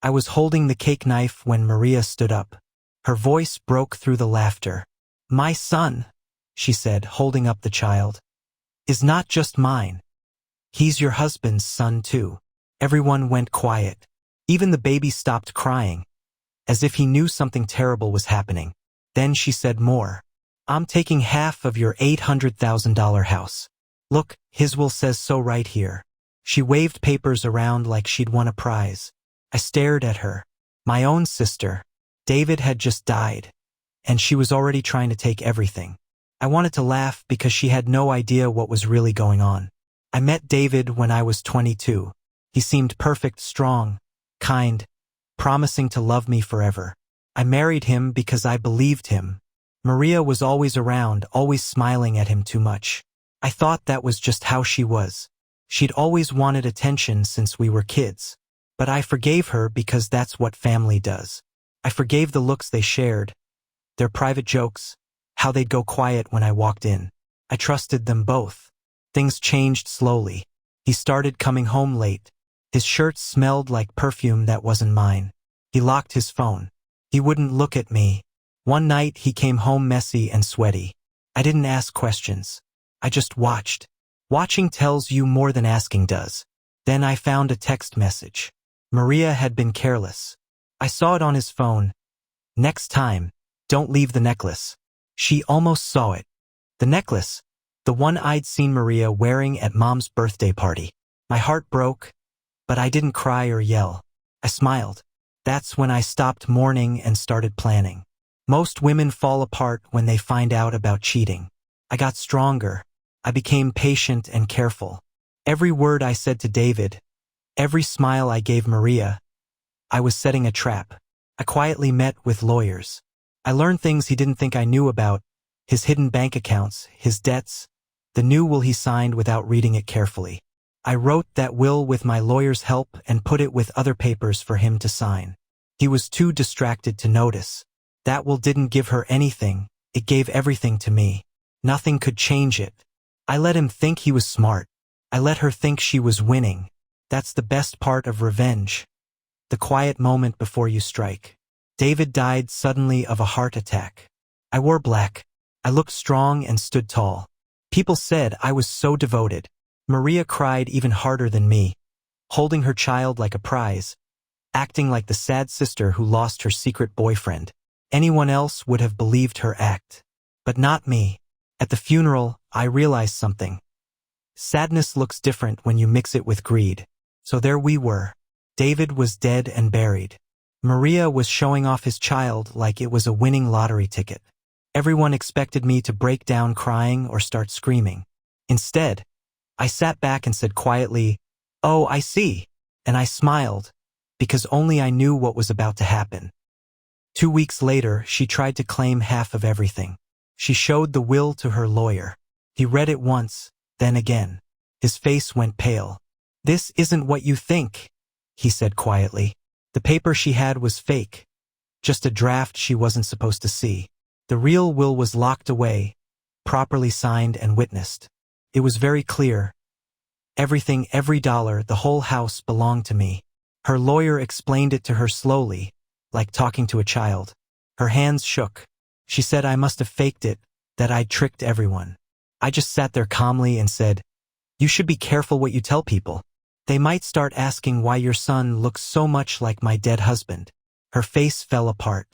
I was holding the cake knife when Maria stood up. Her voice broke through the laughter. "My son," she said, holding up the child, "is not just mine. He's your husband's son too." Everyone went quiet. Even the baby stopped crying, as if he knew something terrible was happening. Then she said more. "I'm taking half of your $800,000 house. Look, his will says so right here." She waved papers around like she'd won a prize. I stared at her. My own sister. David had just died, and she was already trying to take everything. I wanted to laugh because she had no idea what was really going on. I met David when I was 22. He seemed perfect, strong, kind, promising to love me forever. I married him because I believed him. Maria was always around, always smiling at him too much. I thought that was just how she was. She'd always wanted attention since we were kids. But I forgave her because that's what family does. I forgave the looks they shared, their private jokes, how they'd go quiet when I walked in. I trusted them both. Things changed slowly. He started coming home late. His shirt smelled like perfume that wasn't mine. He locked his phone. He wouldn't look at me. One night he came home messy and sweaty. I didn't ask questions. I just watched. Watching tells you more than asking does. Then I found a text message. Maria had been careless. I saw it on his phone. "Next time, don't leave the necklace." She almost saw it. The necklace, the one I'd seen Maria wearing at Mom's birthday party. My heart broke, but I didn't cry or yell. I smiled. That's when I stopped mourning and started planning. Most women fall apart when they find out about cheating. I got stronger. I became patient and careful. Every word I said to David, every smile I gave Maria, I was setting a trap. I quietly met with lawyers. I learned things he didn't think I knew about, his hidden bank accounts, his debts, the new will he signed without reading it carefully. I wrote that will with my lawyer's help and put it with other papers for him to sign. He was too distracted to notice. That will didn't give her anything, it gave everything to me. Nothing could change it. I let him think he was smart. I let her think she was winning. That's the best part of revenge. The quiet moment before you strike. David died suddenly of a heart attack. I wore black. I looked strong and stood tall. People said I was so devoted. Maria cried even harder than me, holding her child like a prize, acting like the sad sister who lost her secret boyfriend. Anyone else would have believed her act, but not me. At the funeral, I realized something. Sadness looks different when you mix it with greed. So there we were. David was dead and buried. Maria was showing off his child like it was a winning lottery ticket. Everyone expected me to break down crying or start screaming. Instead, I sat back and said quietly, "Oh, I see." And I smiled, because only I knew what was about to happen. 2 weeks later, she tried to claim half of everything. She showed the will to her lawyer. He read it once, then again. His face went pale. "This isn't what you think," he said quietly. The paper she had was fake, just a draft she wasn't supposed to see. The real will was locked away, properly signed and witnessed. It was very clear. Everything, every dollar, the whole house belonged to me. Her lawyer explained it to her slowly, like talking to a child. Her hands shook. She said I must have faked it, that I'd tricked everyone. I just sat there calmly and said, "You should be careful what you tell people. They might start asking why your son looks so much like my dead husband." Her face fell apart.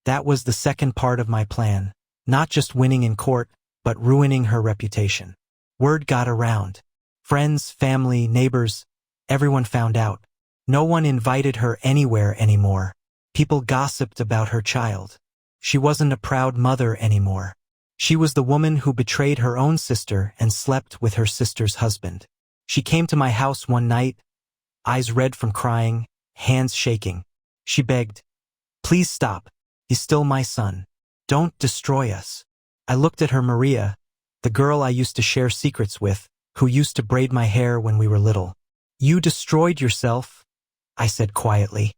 That was the second part of my plan, not just winning in court, but ruining her reputation. Word got around. Friends, family, neighbors, everyone found out. No one invited her anywhere anymore. People gossiped about her child. She wasn't a proud mother anymore. She was the woman who betrayed her own sister and slept with her sister's husband. She came to my house one night, eyes red from crying, hands shaking. She begged, "Please stop. He's still my son. Don't destroy us." I looked at her. Maria, the girl I used to share secrets with, who used to braid my hair when we were little. "You destroyed yourself," I said quietly.